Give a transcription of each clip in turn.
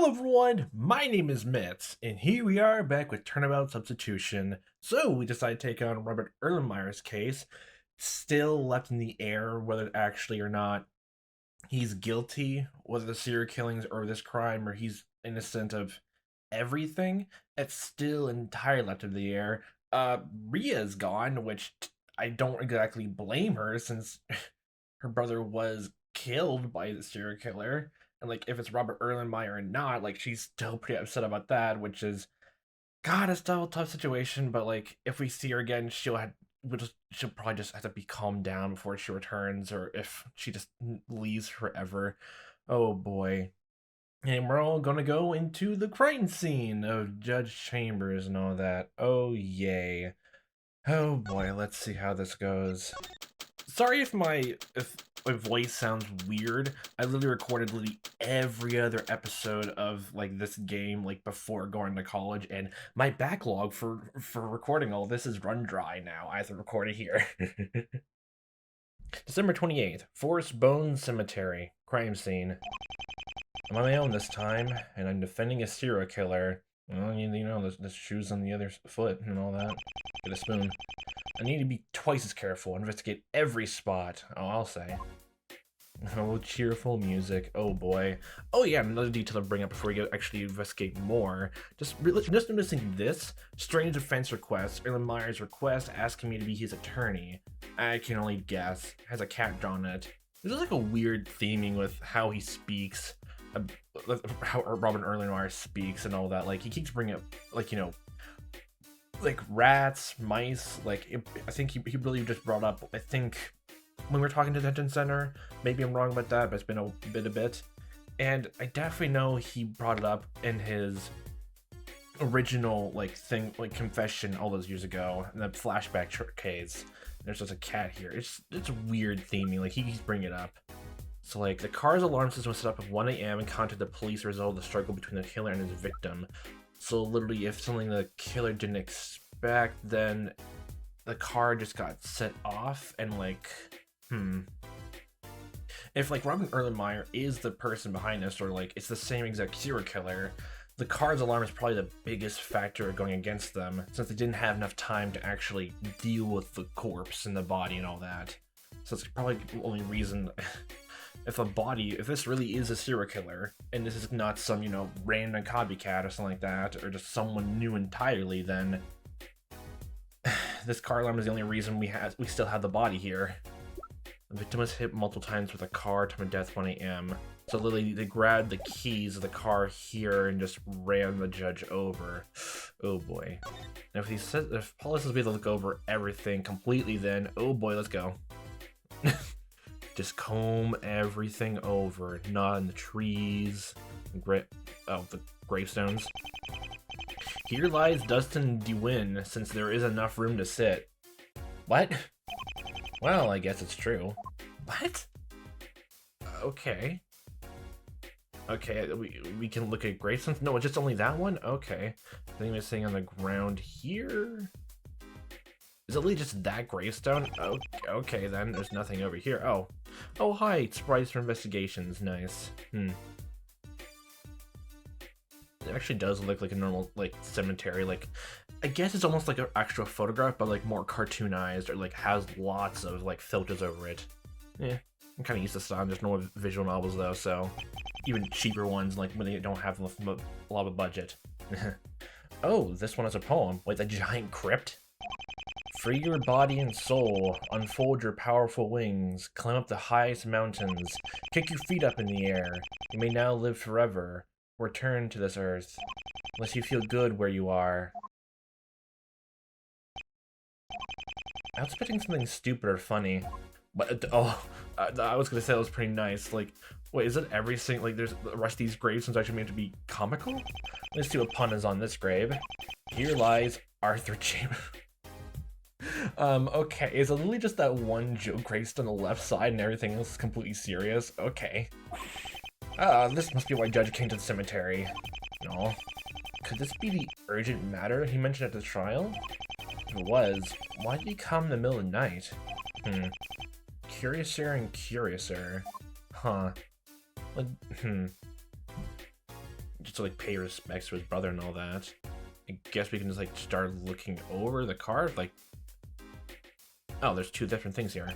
Hello everyone, my name is Mitz, and here we are back with Turnabout Substitution. So we decided to take on Robert Erlenmeyer's case, still left in the air whether actually or not he's guilty, whether the serial killings or this crime, or he's innocent of everything. It's still entirely left in the air. Ria's gone, which I don't exactly blame her since her brother was killed by the serial killer. And like, if it's Robert Erlenmeyer or not, like, she's still pretty upset about that, which is, God, it's still a tough situation. But like, if we see her again, she'll probably just have to be calmed down before she returns, or if she just leaves forever. Oh boy. And we're all gonna go into the crime scene of Judge Chambers and all that. Oh yay. Oh boy, let's see how this goes. Sorry if my voice sounds weird. I literally recorded every other episode of like this game like before going to college, and my backlog for recording all this is run dry now. I have to record it here. December 28th, Forest Bones Cemetery, crime scene. I'm on my own this time, and I'm defending a serial killer. Well, you know, the shoes on the other foot and all that. Get a spoon. I need to be twice as careful, investigate every spot. Oh, I'll say. Oh, cheerful music. Oh boy. Oh yeah, another detail to bring up before we actually investigate more. Just noticing this strange defense request. Erlenmeyer's request asking me to be his attorney. I can only guess. Has a cat drawn it. There's like a weird theming with how he speaks. How Robin Erlenmeyer speaks and all that. Like, he keeps bringing up, like, you know, like rats, mice. Like, I think he really just brought up, I think, when we were talking to detention center. Maybe I'm wrong about that, but it's been a bit. And I definitely know he brought it up in his original like thing, like confession all those years ago, in the flashback case. There's just a cat here. It's weird theming. Like, he keeps bringing it up. So, like, the car's alarm system was set up at 1 a.m. and contacted the police to resolve the struggle between the killer and his victim. So, literally, if something the killer didn't expect, then the car just got set off, and, like, If, like, Robin Erlenmeyer is the person behind this, or, like, it's the same exact serial killer, the car's alarm is probably the biggest factor going against them, since they didn't have enough time to actually deal with the corpse and the body and all that. So, it's probably the only reason... If this really is a serial killer, and this is not some, you know, random copycat or something like that, or just someone new entirely, then this car alarm is the only reason we still have the body here. The victim was hit multiple times with a car, time of death 1 a.m. So literally, they grabbed the keys of the car here and just ran the judge over. Oh boy. And if Paul says we have to look over everything completely, then oh boy, let's go. Just comb everything over, not in the trees, the gravestones. Here lies Dustin DeWin, since there is enough room to sit. What? Well, I guess it's true. What? Okay. Okay, we can look at gravestones? No, just only that one? Okay. Anything missing on the ground here? Is it really just that gravestone? Okay, then there's nothing over here. Oh, hi, sprites for investigations. Nice. It actually does look like a normal, like, cemetery. Like, I guess it's almost like an actual photograph, but like more cartoonized, or like has lots of like filters over it. Yeah, I'm kind of used to that. There's no visual novels though, so even cheaper ones, like when they don't have a lot of budget. Oh, this one is a poem. Wait, the giant crypt? Free your body and soul, unfold your powerful wings, climb up the highest mountains, kick your feet up in the air. You may now live forever. Return to this earth, unless you feel good where you are. I was expecting something stupid or funny, but I was gonna say that was pretty nice. Like, wait, is it every single, like, there's the rest of these gravestones actually meant to be comical? Let's see what pun is on this grave. Here lies Arthur Chambers. Okay, is it literally just that one joke gravestone on the left side and everything else is completely serious? Okay. This must be why Judge came to the cemetery. No. Could this be the urgent matter he mentioned at the trial? If it was, why did he come in the middle of the night? Curiouser and curiouser. Huh. Like, just to like pay respects to his brother and all that. I guess we can just like start looking over the card. Like, oh, there's two different things here.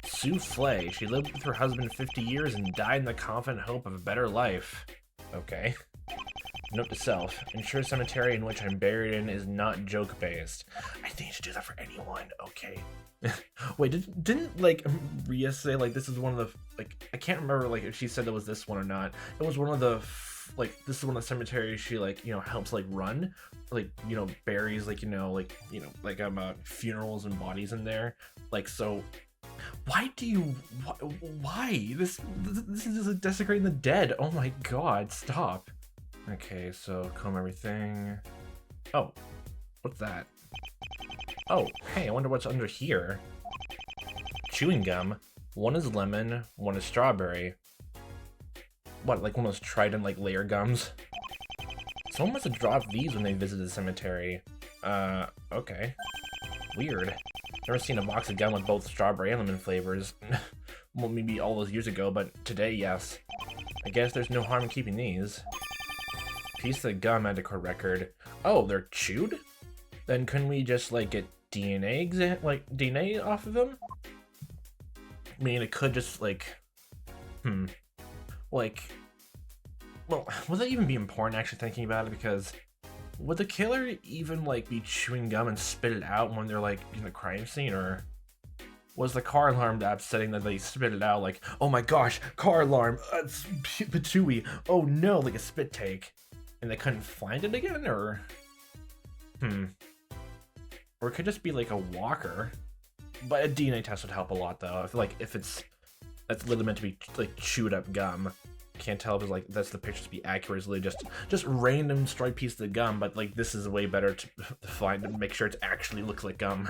Souffle. She lived with her husband 50 years and died in the confident hope of a better life. Okay. Note to self. Ensure cemetery in which I'm buried in is not joke-based. I think you should do that for anyone. Okay. Wait, didn't like Ria say like this is one of the like I can't remember like if she said it was this one or not. It was one of the like this is one of the cemeteries she like helps like run, like buries like like funerals and bodies in there. Like so, why this is just like desecrating the dead? Oh my god, stop. Okay, so comb everything. Oh, what's that? Oh, hey, I wonder what's under here. Chewing gum. One is lemon, one is strawberry. What, like one of those Trident like layer gums? Someone must have dropped these when they visited the cemetery. Okay. Weird. Never seen a box of gum with both strawberry and lemon flavors. Well, maybe all those years ago, but today, yes. I guess there's no harm in keeping these. Piece of gum add to court record. Oh, they're chewed? Then couldn't we just like get DNA off of them? I mean, it could just like, like, well, would that even be important actually thinking about it? Because would the killer even like be chewing gum and spit it out when they're like in the crime scene, or was the car alarm that upsetting that they spit it out like, oh my gosh, car alarm, it's patooey, oh no, like a spit take, and they couldn't find it again, or or it could just be like a walker. But a DNA test would help a lot though. I feel like if that's literally meant to be like chewed up gum. Can't tell if it's like that's the picture to be accurate. It's literally just random striped piece of gum, but like this is way better to find and make sure it actually looks like gum.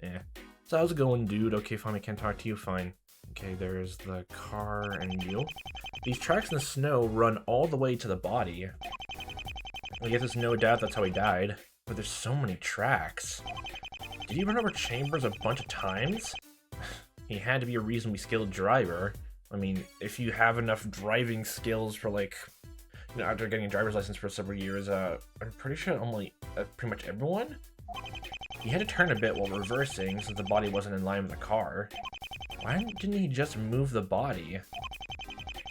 Yeah. So how's it going, dude? Okay, fine, I can't talk to you, fine. Okay, there's the car and you. These tracks in the snow run all the way to the body. I guess there's no doubt that's how he died. But there's so many tracks. Did he run over Chambers a bunch of times? He had to be a reasonably skilled driver. I mean, if you have enough driving skills for like, after getting a driver's license for several years, I'm pretty sure only pretty much everyone. He had to turn a bit while reversing since the body wasn't in line with the car. Why didn't he just move the body?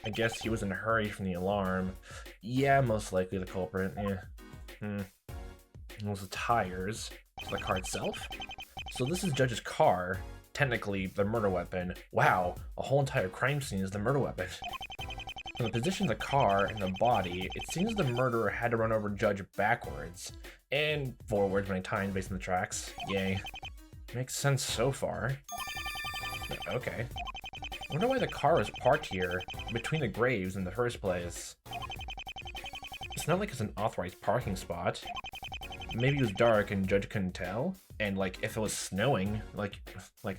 I guess he was in a hurry from the alarm. Yeah, most likely the culprit. Yeah. It was the tires. So the car itself? So this is Judge's car. Technically, the murder weapon. Wow, a whole entire crime scene is the murder weapon. From the position of the car and the body, it seems the murderer had to run over Judge backwards. And forwards many times based on the tracks. Yay. Makes sense so far. Okay. I wonder why the car was parked here, between the graves in the first place. It's not like it's an authorized parking spot. Maybe it was dark and Judge couldn't tell, and like if it was snowing, like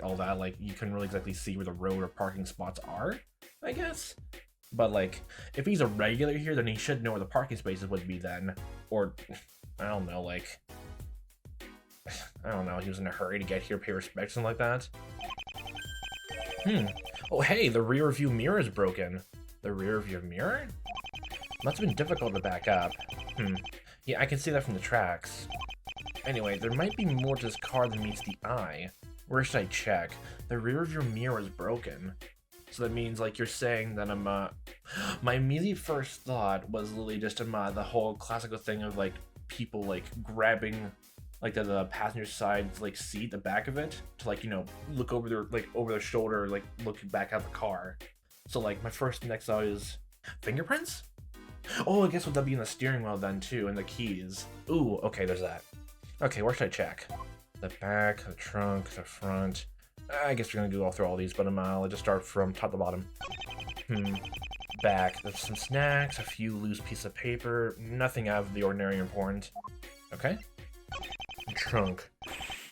all that, like you couldn't really exactly see where the road or parking spots are, I guess. But like if he's a regular here, then he should know where the parking spaces would be then, or I don't know, like I don't know, he was in a hurry to get here, pay respects, something like that. Oh hey, the rear view mirror is broken. The rear view mirror? Must have been difficult to back up. Yeah, I can see that from the tracks. Anyway, there might be more to this car than meets the eye. Where should I check? The rear view mirror is broken. So that means, like, you're saying that I'm, my immediate first thought was literally just, the whole classical thing of, like, people, like, grabbing, like, the passenger side, like, seat, the back of it, to, like, look over their shoulder, like, look back at the car. So, like, my next thought is, fingerprints? Oh, I guess would that be in the steering wheel then too, and the keys? Ooh, okay, there's that. Okay, where should I check? The back, the trunk, the front. I guess we're gonna go all through all these, but I'll just start from top to bottom. Back, there's some snacks, a few loose pieces of paper, nothing out of the ordinary important. Okay. Trunk.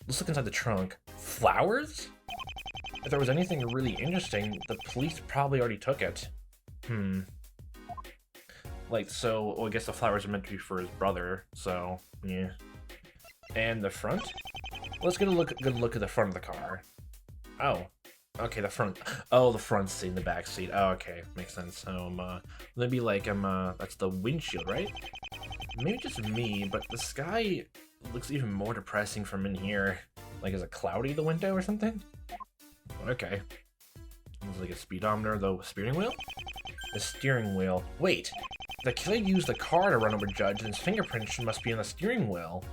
Let's look inside the trunk. Flowers? If there was anything really interesting, the police probably already took it. Like, so, well, I guess the flowers are meant to be for his brother, so, yeah. And the front? Let's get a good look at the front of the car. Oh, Okay, the front. Oh, the front seat and the back seat. Oh, okay, makes sense. So maybe like that's the windshield, right? Maybe just me, but the sky looks even more depressing from in here. Like, is it cloudy, the window or something? Okay. Looks like a speedometer, the steering wheel? The steering wheel. Wait, the killer used the car to run over Judge, and his fingerprints must be on the steering wheel.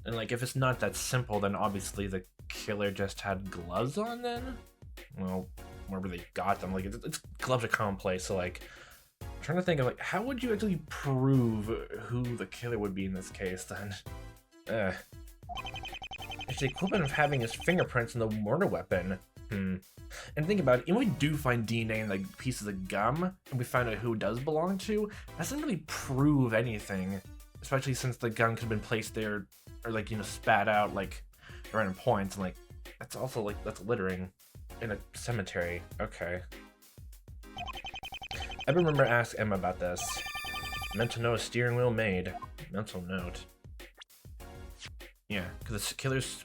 And like, if it's not that simple, then obviously the killer just had gloves on then? Well, wherever they got them, like, it's gloves are commonplace, so like, I'm trying to think of like, how would you actually prove who the killer would be in this case then? It's the equivalent of having his fingerprints in the murder weapon. And think about it, if we do find DNA in like pieces of gum, and we find out who it does belong to, that doesn't really prove anything. Especially since the gun could have been placed there, or like, you know, spat out like random points, and like, that's also like, that's littering in a cemetery. Okay. I remember asking Emma about this. Meant to know a steering wheel made. Mental note. Yeah, because the killer's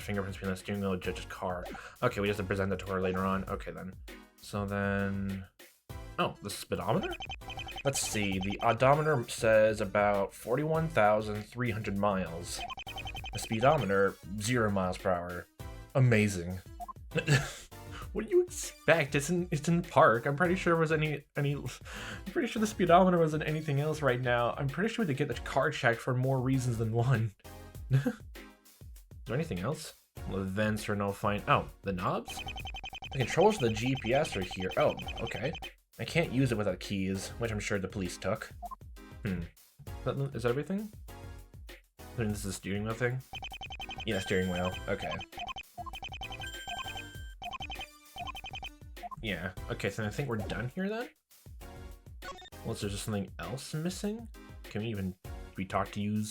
fingerprints being on the steering wheel of Judge's car. Okay, we have to present that to her later on. Okay, then. So then... Oh, the speedometer? Let's see. The odometer says about 41,300 miles. The speedometer, 0 miles per hour. Amazing. What do you expect? It's in the park. I'm pretty sure it was I'm pretty sure the speedometer wasn't anything else right now. I'm pretty sure they get the car checked for more reasons than one. Is there anything else? Well, the vents are no fine. Oh, the knobs? The controls for the GPS are here. Oh, okay. I can't use it without keys, which I'm sure the police took. Is that everything? I mean, this is the steering wheel thing? Yeah, steering wheel. Okay. Yeah. Okay, so I think we're done here then? Unless there's just something else missing? Can we talk to you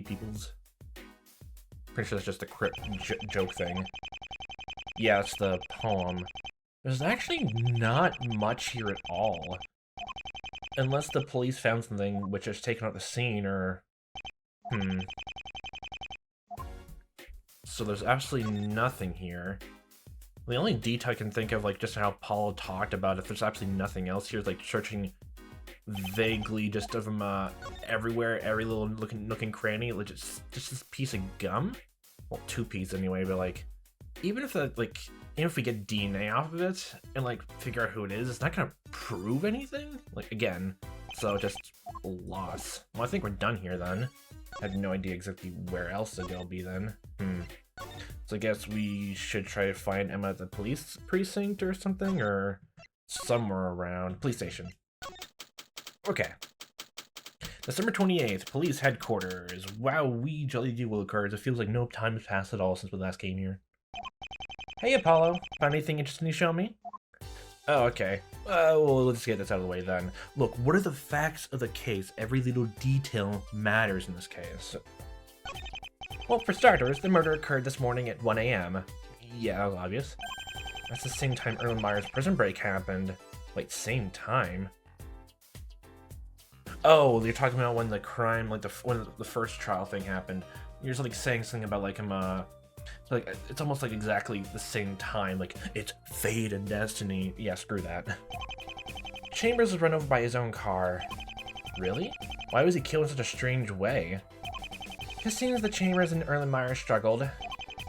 peoples? Pretty sure that's just a joke thing. Yeah, it's the poem. There's actually not much here at all. Unless the police found something which has taken out the scene, or... So there's absolutely nothing here. The only detail I can think of, like, just how Paul talked about it, there's absolutely nothing else here, like, searching vaguely just of them everywhere, every little nook and cranny, like just this piece of gum? Well, 2 pieces anyway, but like, even if we get DNA off of it and like figure out who it is, it's not gonna prove anything. Like, again, so just a loss. Well, I think we're done here then. I have no idea exactly where else to go be then. So I guess we should try to find Emma at the police precinct or something, or somewhere around. Police station. Okay. December 28th, police headquarters. Wow, we jolly do will cards. It feels like no time has passed at all since we last came here. Hey, Apollo. Found anything interesting to show me? Oh, okay. Well, let's get this out of the way then. Look, what are the facts of the case? Every little detail matters in this case. Well, for starters, the murder occurred this morning at 1 a.m. Yeah, that was obvious. That's the same time Erlenmeyer's prison break happened. Wait, same time? Oh, you're talking about when the crime, like when the first trial thing happened. You're just like saying something about like him, like it's almost like exactly the same time. Like it's fate and destiny. Yeah, screw that. Chambers was run over by his own car. Really? Why was he killed in such a strange way? It seems the Chambers and Erlenmeyer struggled,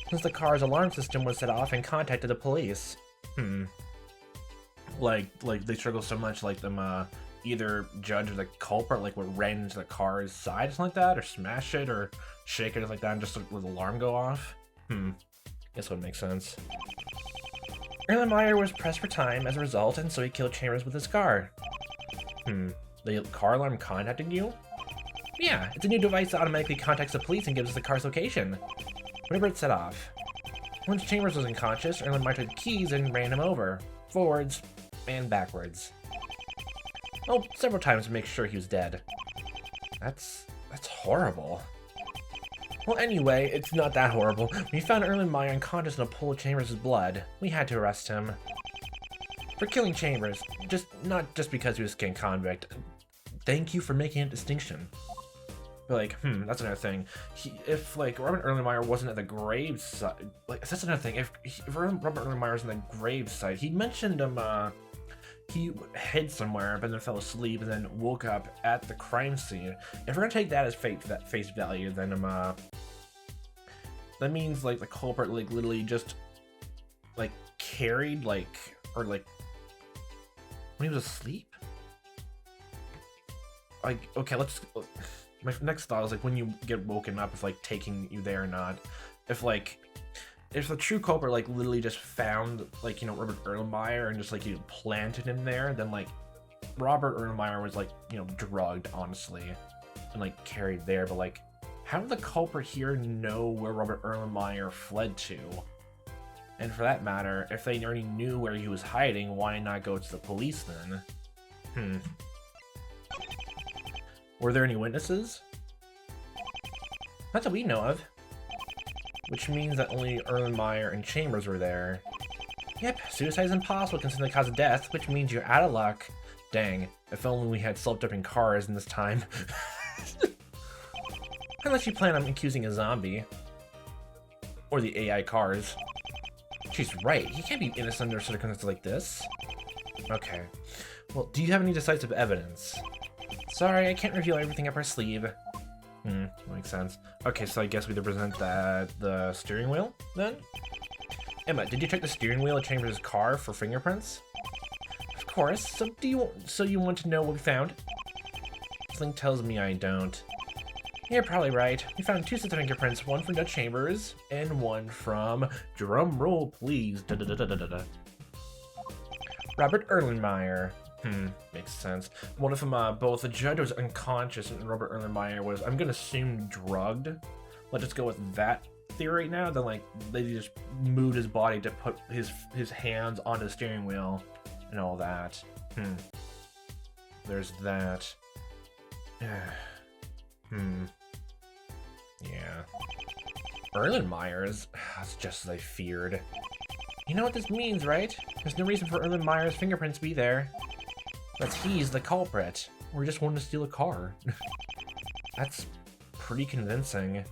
since the car's alarm system was set off and contacted the police. Like they struggled so much, like them either judge the culprit, like would ran into the car's side or something like that, or smash it, or shake it like that, and just let the alarm go off. Guess would make sense. Erlenmeyer was pressed for time as a result, and so he killed Chambers with his car. The car alarm contacted you? Yeah, it's a new device that automatically contacts the police and gives us the car's location whenever it's set off. Once Chambers was unconscious, Erlenmeyer took the keys and ran him over, forwards and backwards. Oh, several times to make sure he was dead. That's horrible. Well, anyway, it's not that horrible. We found Erlenmeyer unconscious in a pool of Chambers' blood. We had to arrest him. For killing Chambers, not just because he was a convict. Thank you for making a distinction. But like, that's another thing. If like Robert Erlenmeyer wasn't at the grave site, like that's another thing. If Robert Erlenmeyer was in the grave site, he mentioned he hid somewhere, but then fell asleep and then woke up at the crime scene. If we're gonna take that as face value, then that means like the culprit like literally just like carried like or like when he was asleep. Like okay, my next thought is like when you get woken up, if like taking you there or not. If the true culprit like literally just found like Robert Erlenmeyer and just like planted him there, then like Robert Erlenmeyer was like drugged honestly and like carried there. But like how did the culprit here know where Robert Erlenmeyer fled to? And for that matter, if they already knew where he was hiding, why not go to the police then? Were there any witnesses? Not that we know of. Which means that only Erlenmeyer and Chambers were there. Yep, suicide is impossible considering the cause of death, which means you're out of luck. Dang, if only we had self-driving cars in this time. Unless you plan on accusing a zombie. Or the AI cars. She's right, he can't be innocent under circumstances like this. Okay. Well, do you have any decisive evidence? Sorry, I can't reveal everything up our sleeve. Makes sense. Okay, so I guess we present the steering wheel, then? Emma, did you check the steering wheel of Chambers' car for fingerprints? Of course. So you want to know what we found? Something tells me I don't. You're probably right. We found 2 sets of fingerprints, one from Dutch Chambers, and one from, drum roll please, Robert Erlenmeyer. Makes sense. One of them, both the judge was unconscious and Robert Erlenmeyer was, I'm gonna assume, drugged. Let's just go with that theory right now. Then, like, they just moved his body to put his hands on the steering wheel and all that. There's that. Yeah. Erlenmeyer's? That's just as I feared. You know what this means, right? There's no reason for Erlenmeyer's fingerprints to be there. But he's the culprit. Or just wanted to steal a car. That's pretty convincing.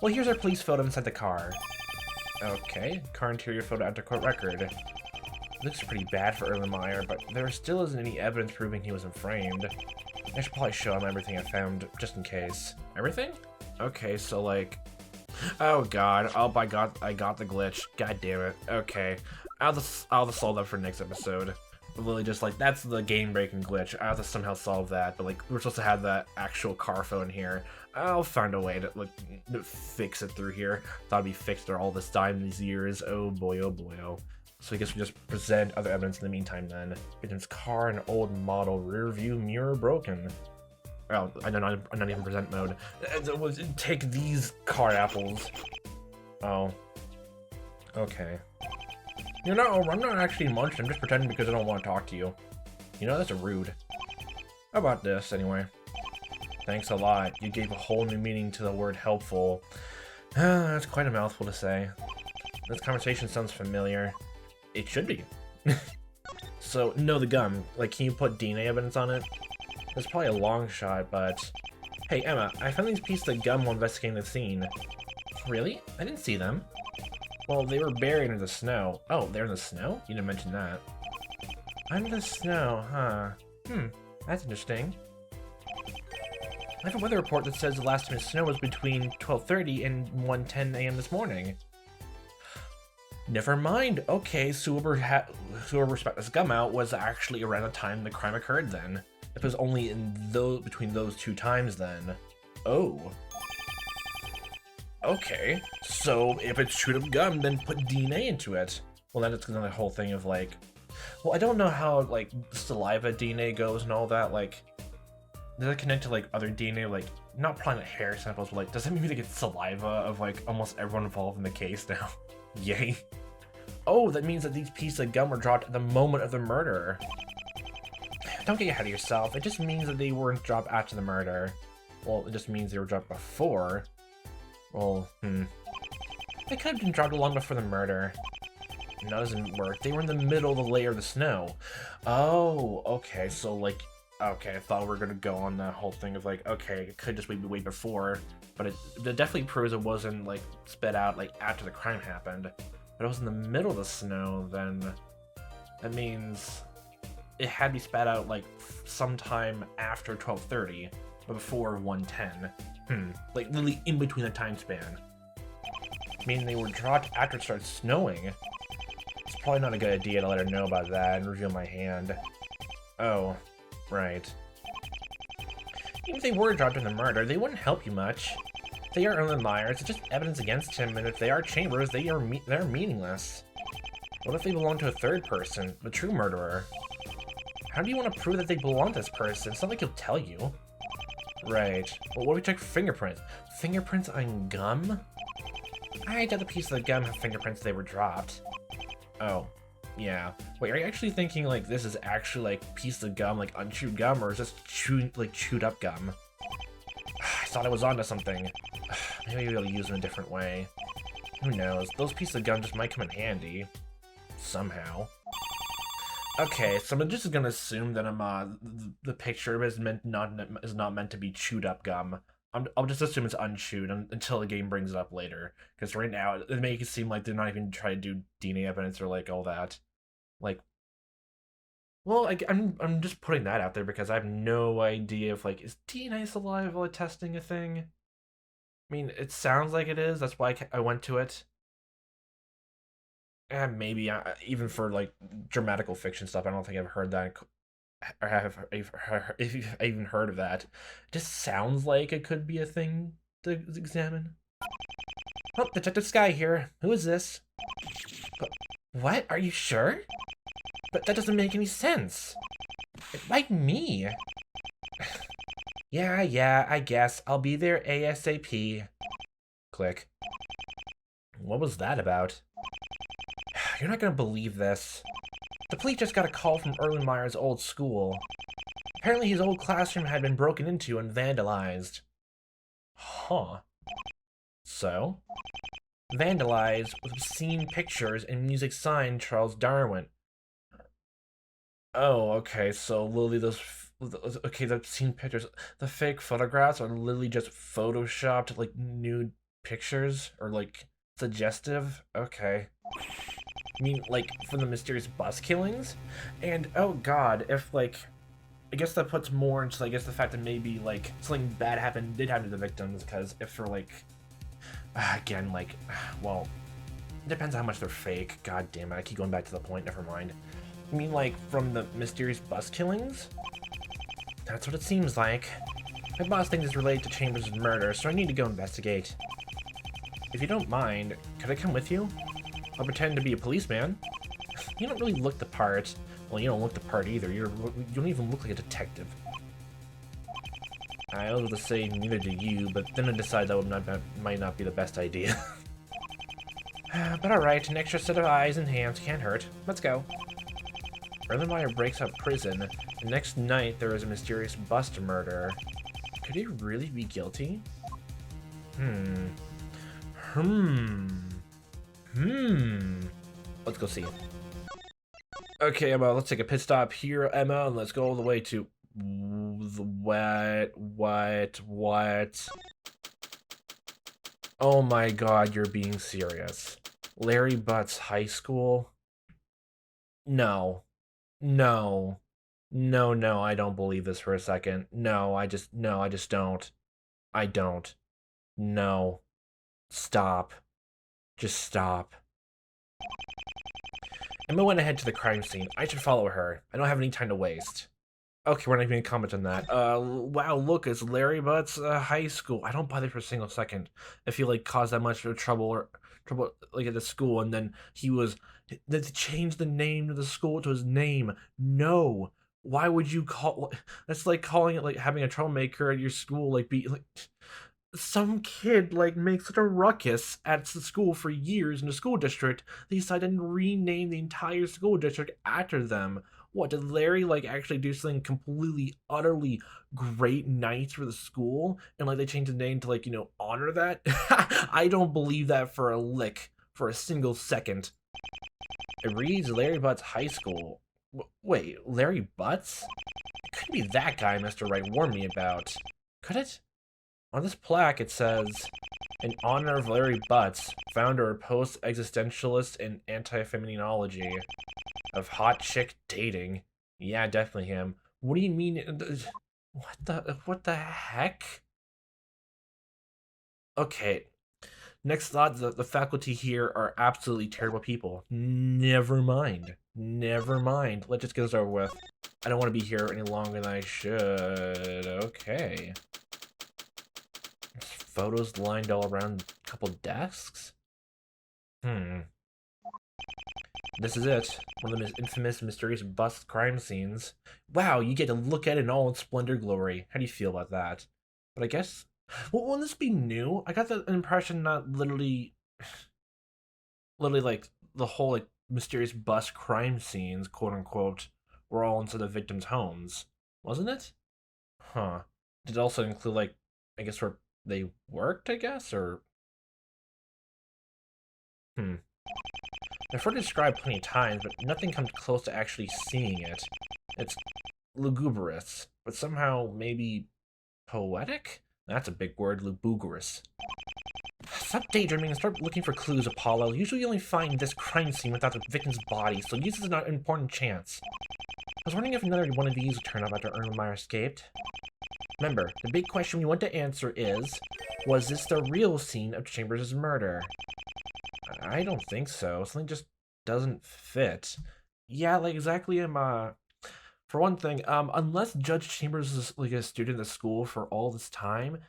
Well, here's our police photo inside the car. Okay, car interior photo after court record. Looks pretty bad for Erlenmeyer, but there still isn't any evidence proving he wasn't framed. I should probably show him everything I found, just in case. Everything? Okay, so like... Oh god, I got the glitch. God damn it. Okay, I'll just solve that for next episode. Literally just like, that's the game-breaking glitch. I have to somehow solve that, but like, we're supposed to have that actual car phone here. I'll find a way to like fix it through here. Thought it'd be fixed for all this time, these years. Oh boy, oh boy, oh. So I guess we just present other evidence in the meantime then. Victim's car, an old model rear view mirror broken. Oh, I'm not even present mode. Take these car apples. Oh. Okay. I'm not actually munched, I'm just pretending because I don't want to talk to you. You know, that's rude. How about this, anyway? Thanks a lot. You gave a whole new meaning to the word helpful. That's quite a mouthful to say. This conversation sounds familiar. It should be. So, no, the gum. Like, can you put DNA evidence on it? It's probably a long shot, but... Hey, Emma, I found these pieces of gum while investigating the scene. Really? I didn't see them. Well, they were buried in the snow. Oh, they're in the snow? You didn't mention that. Under the snow, huh? That's interesting. I have a weather report that says the last time it snowed was between 12:30 and 1:10 a.m. this morning. Never mind. Okay, so whoever spat this gum out was actually around the time the crime occurred then. It was only in between those 2 times then. Oh. Okay, so if it's chewed up gum, then put DNA into it. Well, then it's another whole thing of like, well, I don't know how like saliva DNA goes and all that. Like, does it connect to like other DNA? Like, not probably not hair samples, but like, does that mean they get saliva of like almost everyone involved in the case now? Yay! Oh, that means that these pieces of gum were dropped at the moment of the murder. Don't get ahead of yourself. It just means that they weren't dropped after the murder. Well, it just means they were dropped before. Well, They could have been dropped long before the murder. No, that doesn't work. They were in the middle of the layer of the snow. Oh, okay, so like, Okay, I thought we were gonna go on that whole thing of like, okay, it could just be way before, but it definitely proves it wasn't like sped out like after the crime happened. But it was in the middle of the snow, then that means it had to be spat out like sometime after 12:30, but before 1:10. Like literally in between the time span. Meaning they were dropped after it started snowing. It's probably not a good idea to let her know about that and reveal my hand. Oh, right. Even if they were dropped in the murder, they wouldn't help you much. If they are Erlen Myers, it's just evidence against him, and if they are Chambers, they're meaningless. What if they belong to a third person, the true murderer? How do you want to prove that they belong to this person? It's not like he'll tell you. Right. Well, what if we check for fingerprints? Fingerprints on gum? I doubt the piece of the gum have fingerprints they were dropped. Oh. Yeah. Wait, are you actually thinking like this is actually like piece of gum, like unchewed gum, or is this chewed up gum? I thought I was onto something. Maybe we'll use them a different way. Who knows? Those pieces of gum just might come in handy. Somehow. Okay, so I'm just gonna assume that the picture is not meant to be chewed up gum. I'll just assume it's unchewed until the game brings it up later. Because right now it makes it seem like they're not even trying to do DNA evidence or like all that. Like, well, I'm just putting that out there because I have no idea if like is DNA saliva testing a thing. I mean, it sounds like it is. That's why I went to it. And maybe even for like dramatical fiction stuff, I don't think I've heard that or have if I even heard of that. It just sounds like it could be a thing to examine. Oh, Detective Sky here. Who is this? But what? Are you sure? But that doesn't make any sense. Like me. Yeah, I guess. I'll be there ASAP. Click. What was that about? You're not gonna believe this. The police just got a call from Erlenmeyer's old school. Apparently his old classroom had been broken into and vandalized. Huh. So? Vandalized with obscene pictures and music signed Charles Darwin. Oh, okay, so literally the obscene pictures, the fake photographs are literally just photoshopped, like, nude pictures, or, like, suggestive? Okay. I mean, like, from the mysterious bus killings? And, oh god, if, like, I guess that puts more into, I guess, the fact that maybe, like, something bad did happen to the victims, because if they're, like, again, like, well, it depends on how much they're fake. God damn it, I keep going back to the point, never mind. I mean, like, from the mysterious bus killings? That's what it seems like. My boss thinks it's related to Chambers' murder, so I need to go investigate. If you don't mind, could I come with you? I'll pretend to be a policeman. You don't really look the part. Well, you don't look the part either. You don't even look like a detective. I was going to say neither do you, but then I decided that might not be the best idea. But alright, an extra set of eyes and hands can't hurt. Let's go. Erlenmeyer breaks up prison. The next night, there is a mysterious bus murder. Could he really be guilty? Let's go see. Okay, Emma, let's take a pit stop here, Emma, and let's go all the way to... What? Oh my god, you're being serious. Larry Butts High School? No, I don't believe this for a second. No, I just don't. I don't. No. Stop. Just stop. Emma went ahead to the crime scene. I should follow her. I don't have any time to waste. Okay, we're not even gonna comment on that. Wow, look, it's Larry Butts High School. I don't bother for a single second. If he like caused that much trouble like at the school, and then they changed the name of the school to his name. No. Why would you call? That's like calling it like having a troublemaker at your school. Like some kid like makes such a ruckus at the school for years in the school district. They decided to rename the entire school district after them. What, did Larry like actually do something completely, utterly great, nice for the school? And like they changed the name to like, you know, honor that? I don't believe that for a lick, for a single second. It reads Larry Butts High School. Wait, Larry Butts? It couldn't be that guy Mr. Wright warned me about. Could it? On this plaque it says, in honor of Larry Butts, founder of post-existentialist and anti-feminology, of hot chick dating. Yeah, definitely him. What do you mean? What the heck? Okay, next thought, the faculty here are absolutely terrible people. Never mind. Never mind. Let's just get this over with. I don't want to be here any longer than I should. Okay. There's photos lined all around a couple desks? This is it. One of the infamous, mysterious bust crime scenes. Wow, you get to look at it in all its splendor glory. How do you feel about that? But I guess... Well, won't this be new? I got the impression not literally... Literally, like, the whole, like, mysterious bust crime scenes, quote-unquote, were all inside the victims' homes. Wasn't it? Huh. Did it also include, like, I guess where they worked, I guess? Or... I've heard it described plenty of times, but nothing comes close to actually seeing it. It's lugubrious, but somehow maybe poetic? That's a big word, lugubrious. Stop daydreaming and start looking for clues, Apollo. Usually you only find this crime scene without the victim's body, so use this as an important chance. I was wondering if another one of these would turn up after Erlenmeyer escaped. Remember, the big question we want to answer is, was this the real scene of Chambers' murder? I don't think so. Something just doesn't fit. Yeah, like exactly, for one thing, unless Judge Chambers is like a student at school for all this time,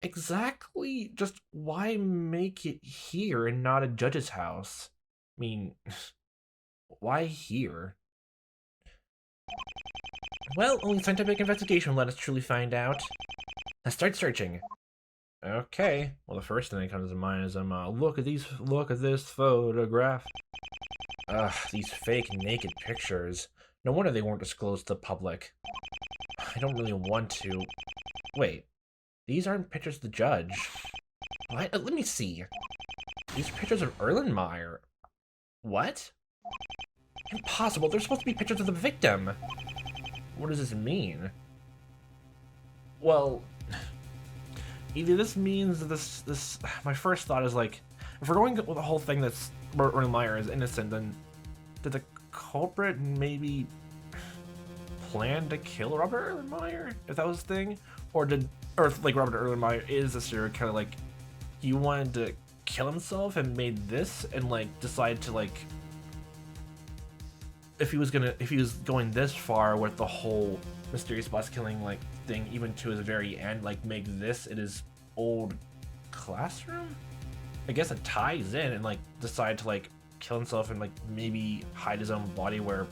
exactly just why make it here and not a judge's house? I mean, why here? Well, only scientific investigation will let us truly find out. Let's start searching. Okay. Well, the first thing that comes to mind is look at this photograph. Ugh, these fake naked pictures. No wonder they weren't disclosed to the public. I don't really want to. Wait, these aren't pictures of the judge. What? Let me see. These are pictures of Erlenmeyer. What? Impossible. They're supposed to be pictures of the victim. What does this mean? Well, either this means that this. My first thought is like, if we're going with the whole thing that's Erlenmeyer is innocent, then did the culprit maybe plan to kill Robert Erlenmeyer, if that was the thing? Or like Robert Erlenmeyer is a serial killer, like he wanted to kill himself and made this and like decided to like, if he was going this far with the whole mysterious bus killing like thing, even to his very end, like make this in his old classroom? I guess it ties in and like decide to like kill himself and like maybe hide his own body where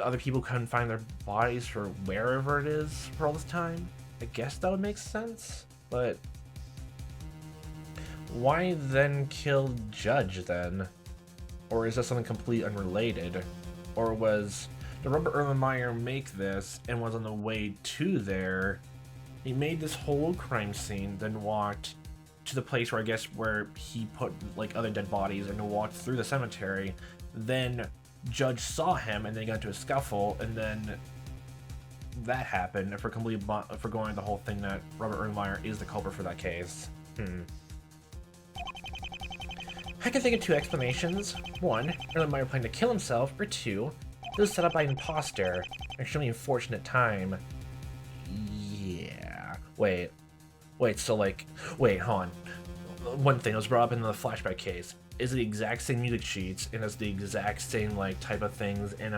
other people couldn't find their bodies for wherever it is for all this time. I guess that would make sense, but why then kill Judge then? Or is that something completely unrelated? Or did Robert Erlenmeyer make this and was on the way to there? He made this whole crime scene, then walked to the place where I guess where he put like other dead bodies and walked through the cemetery. Then Judge saw him and they got into a scuffle, and then that happened. If we're going the whole thing that Robert Erlenmeyer is the culprit for that case. I can think of two explanations. One, Erlenmeyer planned to kill himself, or two, it was set up by an imposter. Extremely unfortunate time. Yeah. Wait, so like, wait, hold on. One thing that was brought up in the flashback case is the exact same music sheets and it's the exact same like type of things in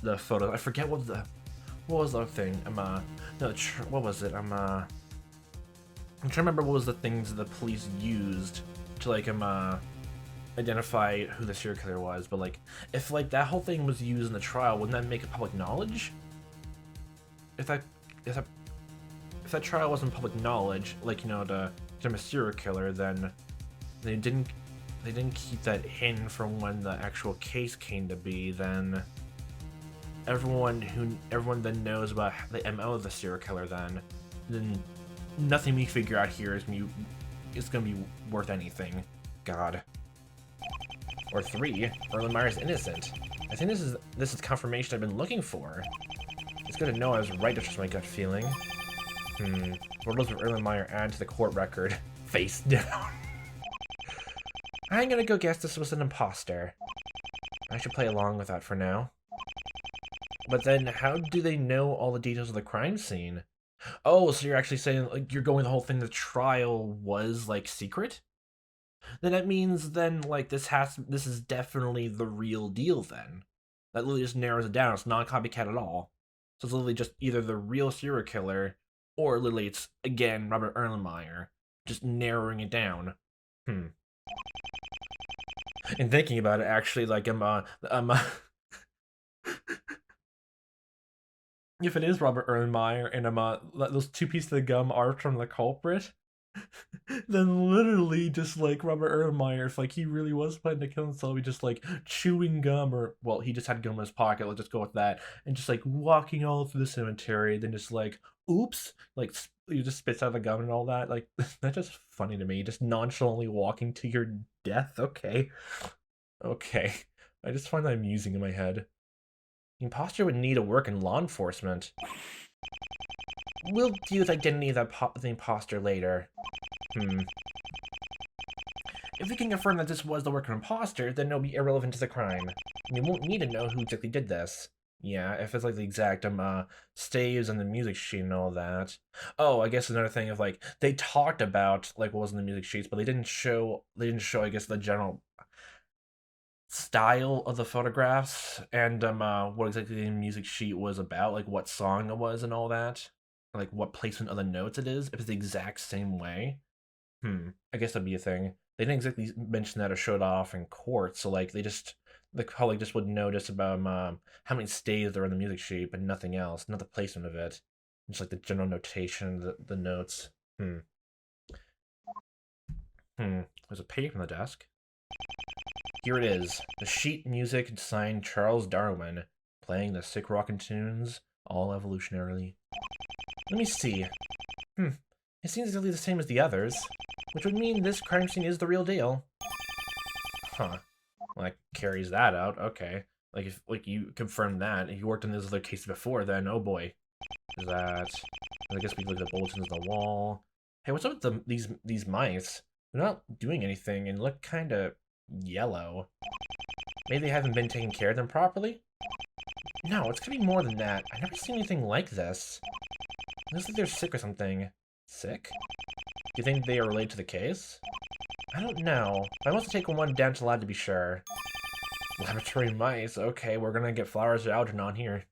the photo. I forget what was the thing. What was it? I'm trying to remember what was the things the police used to like identify who the serial killer was. But like, if like that whole thing was used in the trial, wouldn't that make it public knowledge? If that trial wasn't public knowledge, like, you know, to a serial killer, then they didn't keep that hidden from when the actual case came to be. Then everyone then knows about the MO of the serial killer. Then nothing we figure out here is gonna be worth anything. God. Or three, Erlenmeyer's innocent. I think this is confirmation I've been looking for. It's good to know I was right to trust my gut feeling. Photos of Erlenmeyer add to the court record. Face down. I'm gonna go guess this was an imposter. I should play along with that for now. But then, how do they know all the details of the crime scene? Oh, so you're actually saying, like, you're going the whole thing, the trial was, like, secret? Then that means, then, like, this is definitely the real deal, then. That literally just narrows it down. It's not a copycat at all. So it's literally just either the real serial killer, or literally it's, again, Robert Erlenmeyer. Just narrowing it down. And thinking about it, actually, like, if it is Robert Erlenmeyer and those two pieces of gum are from the culprit, then literally just like Robert Erlenmeyer, if like he really was planning to kill himself, he just like chewing gum, or well, he just had gum in his pocket. Let's just go with that, and just like walking all through the cemetery, then just like, oops, like you just spits out the gum and all that. Like that's just funny to me. Just nonchalantly walking to your death. Okay, okay. I just find that amusing in my head. The imposter would need to work in law enforcement. We'll deal with the identity of the imposter later. If we can confirm that this was the work of an imposter, then it'll be irrelevant to the crime. We won't need to know who exactly did this. Yeah, if it's like the exact staves and the music sheet and all that. Oh, I guess another thing of like they talked about like what was in the music sheets, but they didn't show I guess the general style of the photographs and what exactly the music sheet was about, like what song it was and all that, like what placement of the notes it is, if it's the exact same way. I guess that'd be a thing. They didn't exactly mention that or show it off in court, so like the colleague just would know just about how many staves there are in the music sheet, but nothing else, not the placement of it, just like the general notation, the notes. There's a paper on the desk. Here it is. The sheet music signed Charles Darwin, playing the sick rockin' tunes, all evolutionarily. Let me see. It seems exactly the same as the others, which would mean this crime scene is the real deal. Huh. Well, that carries that out. Okay. Like, if like you confirmed that, if you worked on those other cases before, then oh boy. There's that. And I guess we look at the bulletins on the wall. Hey, what's up with these mice? They're not doing anything and look kind of yellow. Maybe they haven't been taking care of them properly? No, it's gonna be more than that. I've never seen anything like this. It looks like they're sick or something. Sick? Do you think they are related to the case? I don't know. I must have taken one down to the lab to be sure. Laboratory mice. Okay, we're gonna get Flowers of Algernon here.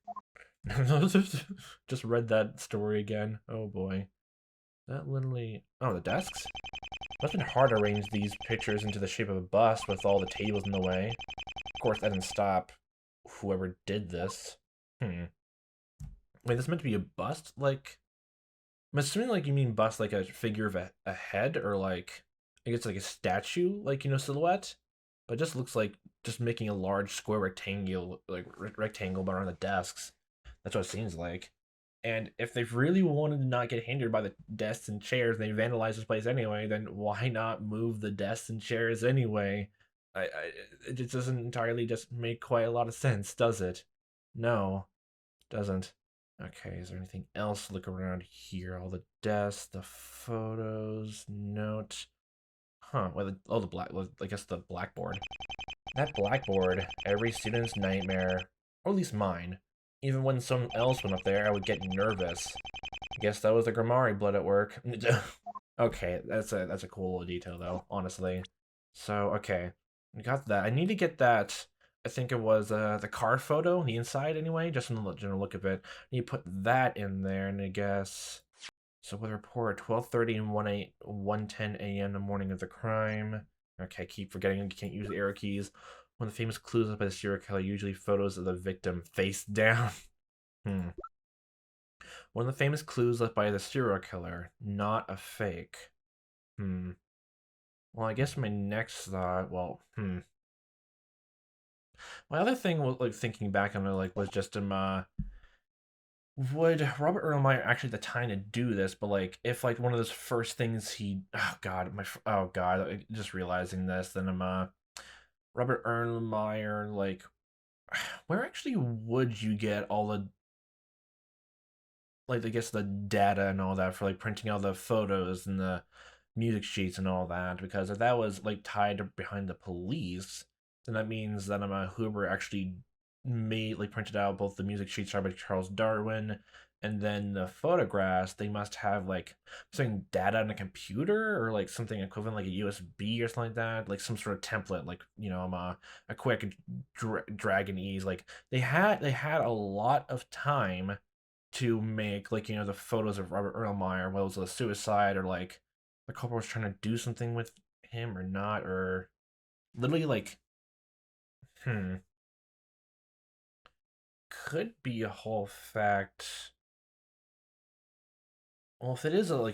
Just read that story again. Oh boy. That literally... Oh, the desks? Must have been hard to arrange these pictures into the shape of a bust with all the tables in the way. Of course, that didn't stop whoever did this. Wait, this is meant to be a bust? Like... I'm assuming, like, you mean bust like a figure of a head, or like... I guess like a statue, like, you know, silhouette? But it just looks like just making a large square rectangle, like, rectangle around the desks. That's what it seems like. And if they really wanted to not get hindered by the desks and chairs, and they vandalized this place anyway, then why not move the desks and chairs anyway? It just doesn't entirely just make quite a lot of sense, does it? No, it doesn't. Okay, is there anything else to look around here? All the desks, the photos, note. Huh, well, I guess the blackboard. That blackboard, every student's nightmare, or at least mine. Even when someone else went up there, I would get nervous. I guess that was the Grammari blood at work. Okay, that's a cool little detail though, honestly. So, okay, we got that. I need to get that. I think it was the car photo, the inside anyway, just in the general look of it. I need to put that in there, and I guess. So with a report, 12:30 and 1:10 a.m. the morning of the crime. Okay, keep forgetting you can't use the arrow keys. One of the famous clues left by the serial killer, usually photos of the victim face down. One of the famous clues left by the serial killer, not a fake. Well, I guess my next thought, my other thing was like thinking back on it, like was just would Robert Erlenmeyer actually have the time to do this? But like, if like one of those first things oh god, just realizing this, then Robert Erlenmeyer, like, where actually would you get all the, like, I guess the data and all that for like printing out the photos and the music sheets and all that? Because if that was like tied behind the police, then that means that Huber actually made, like, printed out both the music sheets by Charles Darwin and then the photographs. They must have like something data on a computer or like something equivalent like a USB or something like that, like some sort of template, like, a quick drag and ease. Like they had a lot of time to make, like, the photos of Robert Erlenmeyer, whether it was a suicide or like the couple was trying to do something with him or not, or literally like, hmm, could be a whole fact. Well, if it is a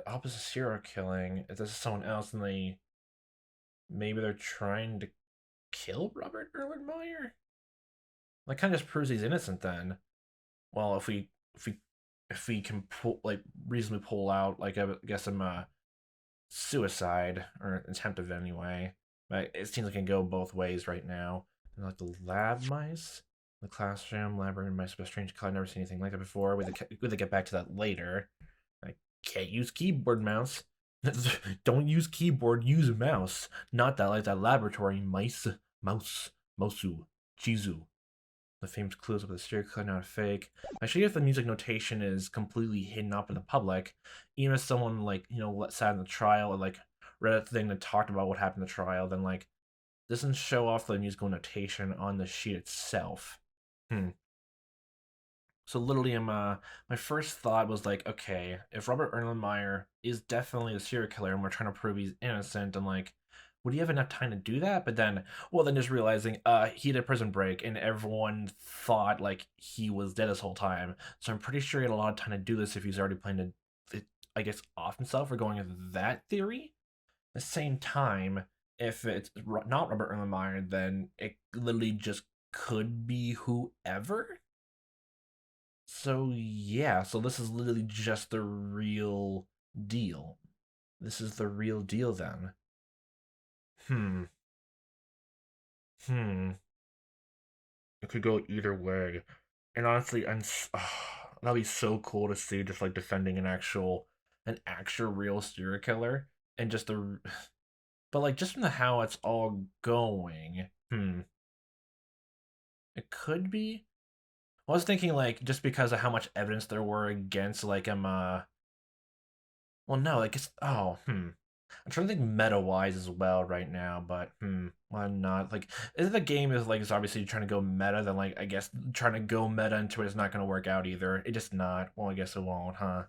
opposite serial killing, if this is someone else and maybe they're trying to kill Robert Erlenmeyer, that kind of just proves he's innocent then. Well, if we can reasonably pull out, like, I guess I'm a suicide or attempt of it anyway. But it seems like it can go both ways right now. And like the lab mice, the classroom, labyrinth mice of a strange color. I've never seen anything like that before. We get back to that later. I can't use keyboard mouse. Don't use keyboard, use mouse. Not that like that laboratory mice. Mouse. Mosu. Chizu. The famous clues of the serial killer not fake. Actually, if the music notation is completely hidden up in the public, even if someone, like, sat in the trial or like read a thing that talked about what happened in the trial, then like doesn't show off the musical notation on the sheet itself. So literally, my first thought was like, okay, if Robert Erlenmeyer is definitely a serial killer and we're trying to prove he's innocent, and like, would he have enough time to do that? But then, well, then just realizing, he had a prison break and everyone thought like he was dead this whole time. So I'm pretty sure he had a lot of time to do this if he's already planning to, I guess, off himself, or going with that theory. At the same time, if it's not Robert Erlenmeyer, then it literally just could be whoever. So yeah, so this is literally just the real deal. This is the real deal then. Hmm. Hmm. It could go either way. And honestly, that'd be so cool to see, just like defending an actual real serial killer, and just the but like just from the how it's all going. It could be. I was thinking like just because of how much evidence there were against, like, well, no, like, it's, I'm trying to think meta wise as well right now, but why not? Like, if the game is obviously trying to go meta, then like I guess trying to go meta into it is not going to work out either. It just not. Well, I guess it won't, huh?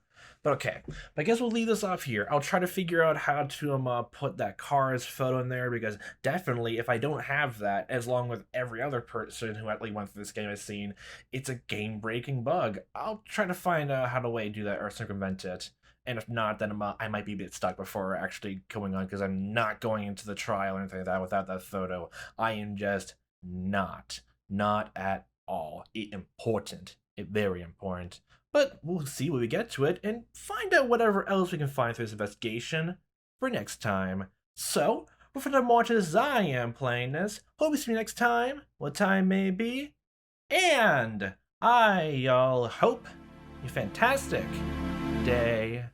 But okay, but I guess we'll leave this off here. I'll try to figure out how to put that car's photo in there, because definitely if I don't have that, as long with every other person who actually went through this game has seen, it's a game breaking bug. I'll try to find out how to do that or circumvent it. And if not, then I might be a bit stuck before actually going on, because I'm not going into the trial or anything like that without that photo. I am just not at all. Important. Very important. But we'll see when we get to it and find out whatever else we can find through this investigation for next time. So, for the much as I am playing this, hope to see you next time, what time may be, and I all hope you fantastic day